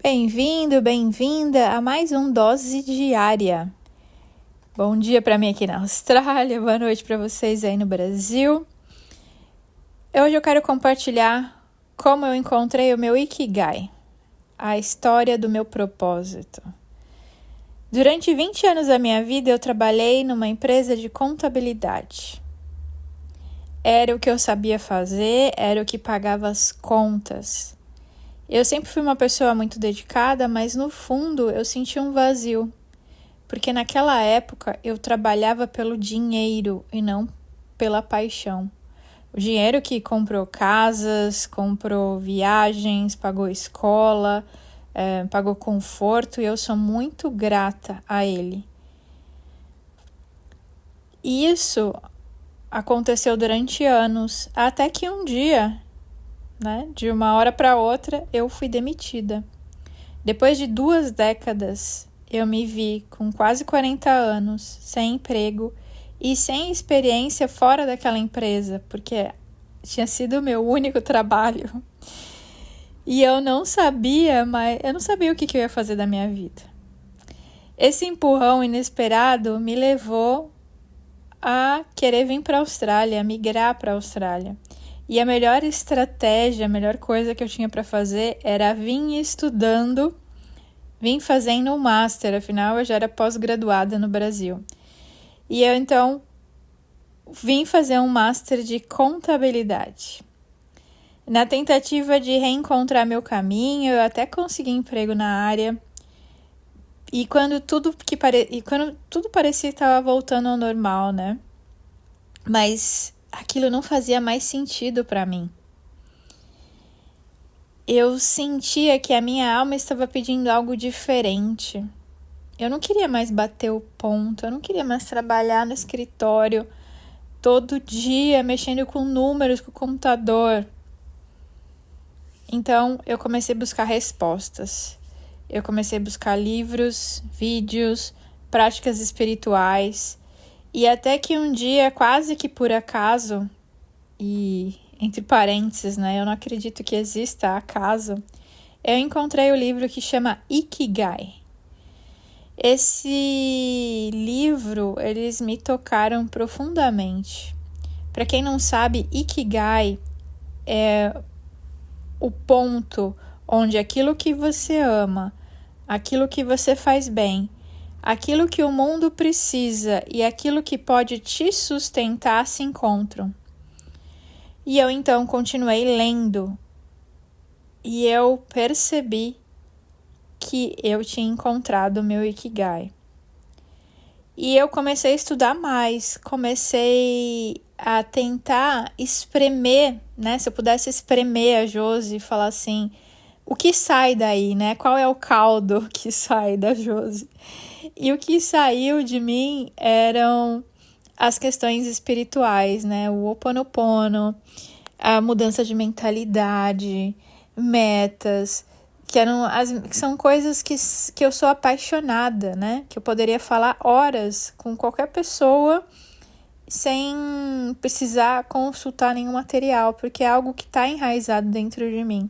Bem-vindo, bem-vinda a mais um Dose Diária. Bom dia para mim aqui na Austrália, boa noite para vocês aí no Brasil. Hoje eu quero compartilhar como eu encontrei o meu Ikigai, a história do meu propósito. Durante 20 anos da minha vida eu trabalhei numa empresa de contabilidade. Era o que eu sabia fazer, era o que pagava as contas. Eu sempre fui uma pessoa muito dedicada, mas no fundo eu sentia um vazio, porque naquela época eu trabalhava pelo dinheiro e não pela paixão. O dinheiro que comprou casas, comprou viagens, pagou escola, pagou conforto, e eu sou muito grata a ele. E isso aconteceu durante anos, até que um dia, de uma hora para outra, eu fui demitida. Depois de 2 décadas, eu me vi com quase 40 anos, sem emprego e sem experiência fora daquela empresa, porque tinha sido o meu único trabalho. E eu não sabia o que eu ia fazer da minha vida. Esse empurrão inesperado me levou a querer vir para a Austrália, a migrar para a Austrália. E a melhor estratégia, a melhor coisa que eu tinha para fazer era vir estudando, vim fazendo um master, afinal eu já era pós-graduada no Brasil. E eu então vim fazer um master de contabilidade. Na tentativa de reencontrar meu caminho, eu até consegui emprego na área. E quando tudo parecia que estava voltando ao normal, Mas aquilo não fazia mais sentido para mim. Eu sentia que a minha alma estava pedindo algo diferente. Eu não queria mais bater o ponto, eu não queria mais trabalhar no escritório todo dia, mexendo com números, com o computador. Então, eu comecei a buscar respostas. Eu comecei a buscar livros, vídeos, práticas espirituais. E até que um dia, quase que por acaso, e entre parênteses, eu não acredito que exista acaso, eu encontrei o livro que chama Ikigai. Esse livro, eles me tocaram profundamente. Para quem não sabe, Ikigai é o ponto onde aquilo que você ama, aquilo que você faz bem, aquilo que o mundo precisa e aquilo que pode te sustentar se encontram. E eu então continuei lendo e eu percebi que eu tinha encontrado o meu Ikigai. E eu comecei a estudar mais, comecei a tentar espremer, se eu pudesse espremer a Josi e falar assim, o que sai daí, Qual é o caldo que sai da Josi? E o que saiu de mim eram as questões espirituais, O Ho'oponopono, a mudança de mentalidade, metas, que são coisas que eu sou apaixonada, Que eu poderia falar horas com qualquer pessoa sem precisar consultar nenhum material, porque é algo que está enraizado dentro de mim.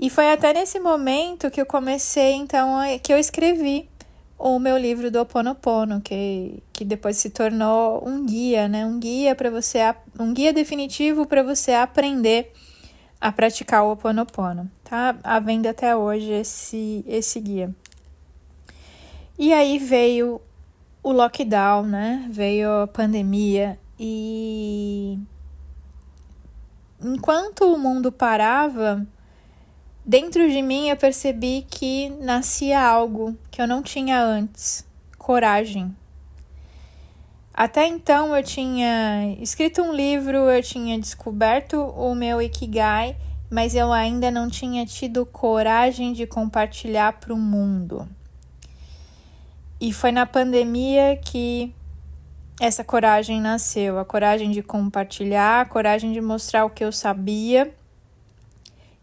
E foi até nesse momento que eu comecei, então, que eu escrevi o meu livro do Ho'oponopono, que depois se tornou um guia, um guia definitivo para você aprender a praticar o Ho'oponopono. Tá à venda até hoje esse guia. E aí veio o lockdown, Veio a pandemia e enquanto o mundo parava, dentro de mim eu percebi que nascia algo que eu não tinha antes, coragem. Até então eu tinha escrito um livro, eu tinha descoberto o meu Ikigai, mas eu ainda não tinha tido coragem de compartilhar para o mundo. E foi na pandemia que essa coragem nasceu, a coragem de compartilhar, a coragem de mostrar o que eu sabia.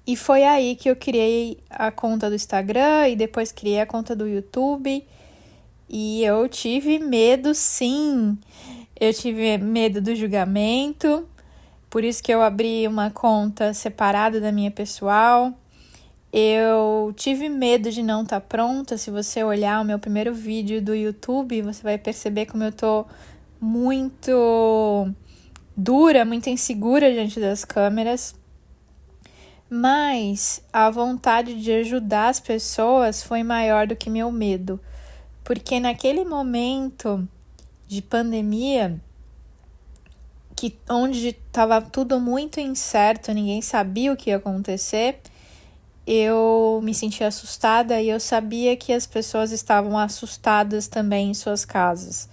E foi aí que eu criei a conta do Instagram e depois criei a conta do YouTube. E eu tive medo, sim. Eu tive medo do julgamento. Por isso que eu abri uma conta separada da minha pessoal. Eu tive medo de não estar pronta. Se você olhar o meu primeiro vídeo do YouTube, você vai perceber como eu tô muito dura, muito insegura diante das câmeras. Mas a vontade de ajudar as pessoas foi maior do que meu medo. Porque naquele momento de pandemia, onde estava tudo muito incerto, ninguém sabia o que ia acontecer, eu me sentia assustada e eu sabia que as pessoas estavam assustadas também em suas casas.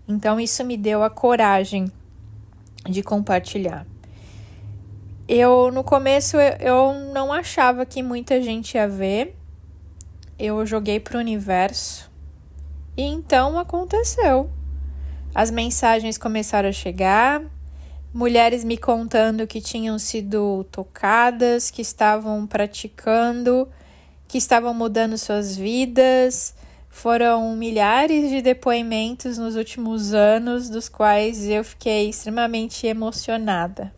Então isso me deu a coragem de compartilhar. No começo eu não achava que muita gente ia ver. Eu joguei para o universo e então aconteceu. As mensagens começaram a chegar, mulheres me contando que tinham sido tocadas, que estavam praticando, que estavam mudando suas vidas. Foram milhares de depoimentos nos últimos anos, dos quais eu fiquei extremamente emocionada.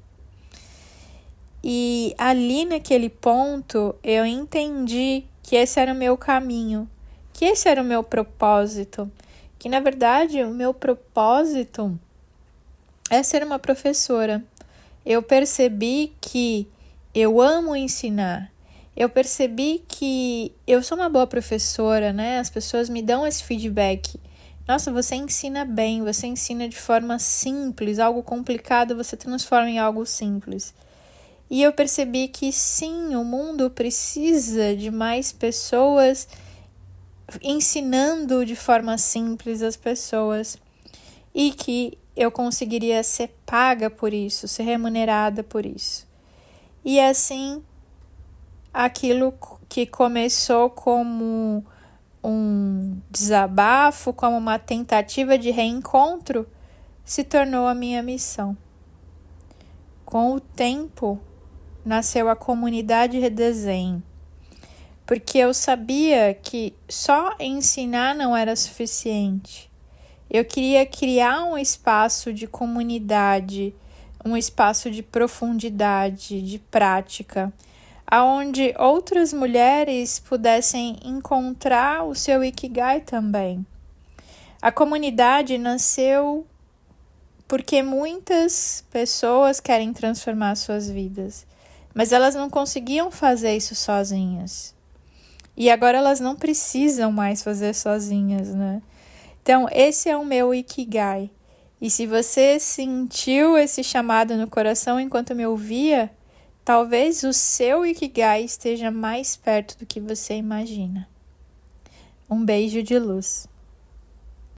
E ali naquele ponto eu entendi que esse era o meu caminho, que esse era o meu propósito, que na verdade o meu propósito é ser uma professora. Eu percebi que eu amo ensinar. Eu percebi que eu sou uma boa professora, né? As pessoas me dão esse feedback. Nossa, você ensina bem, você ensina de forma simples, algo complicado você transforma em algo simples. E eu percebi que sim, o mundo precisa de mais pessoas ensinando de forma simples as pessoas e que eu conseguiria ser paga por isso, ser remunerada por isso. E assim, aquilo que começou como um desabafo, como uma tentativa de reencontro, se tornou a minha missão. Com o tempo, nasceu a comunidade Redesenhe, porque eu sabia que só ensinar não era suficiente. Eu queria criar um espaço de comunidade, um espaço de profundidade, de prática, aonde outras mulheres pudessem encontrar o seu Ikigai também. A comunidade nasceu porque muitas pessoas querem transformar suas vidas, mas elas não conseguiam fazer isso sozinhas. E agora elas não precisam mais fazer sozinhas, né? Então, esse é o meu Ikigai. E se você sentiu esse chamado no coração enquanto me ouvia, talvez o seu Ikigai esteja mais perto do que você imagina. Um beijo de luz.